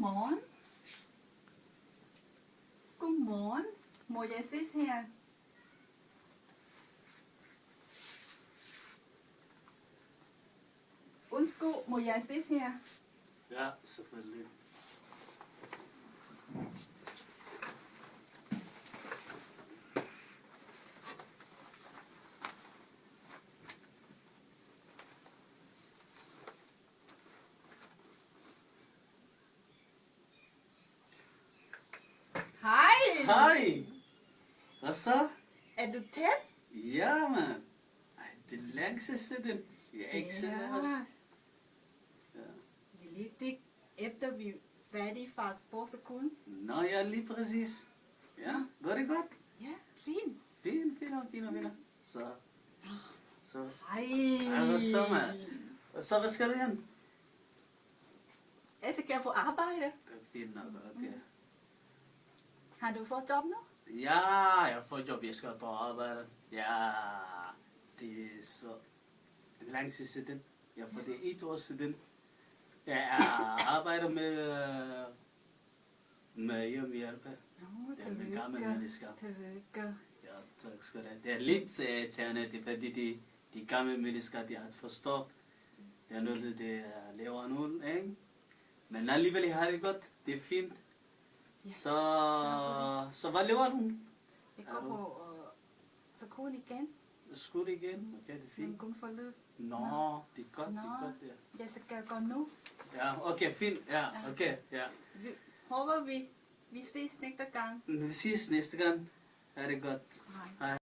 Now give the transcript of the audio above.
Godmorgen. Godmorgen. Må jeg ses her? Undskyld, må jeg ses her? Ja, selvfølgelig. Hej! Hej! Hvad så? Er du tæt? Ja, man. Ej, det er længe siden. Jeg er ikke set os. Ja. Det er lidt det, efter vi er færdige fra sportskolen. Nå, ja, lige præcis. Ja, går det godt? Ja, fint. Fint. Så. Hej. Ej, hvad så, mand? Så, hvad skal du hen? Jeg skal på arbejde. Det er fint nok, okay. Har du fået job nu? Ja, jeg får job, jeg skal på arbejde. Ja, det er så lang tid siden. Ja, for det er 1 år siden. Jeg arbejder med hjemmehjælp. Nå, Det er min gamle mennesker. Tillykke. Ja, tak skal du have. Det er lidt irriterende, det er fordi de gamle mennesker, de har forstået. Det er noget, det laver nu, ikke? Men alligevel har det godt. Det er fint. Ja. Så hvad laver du? Jeg går på skole igen, Skole igen? Okay, det er fint. men kun forløb. Nå, det er godt, det er godt, ja. Jeg skal gå nu. Ja, okay, fint. Ja, okay, ja. Håber vi ses næste gang. Vi ses næste gang. Ha' det godt. Hej. Hej.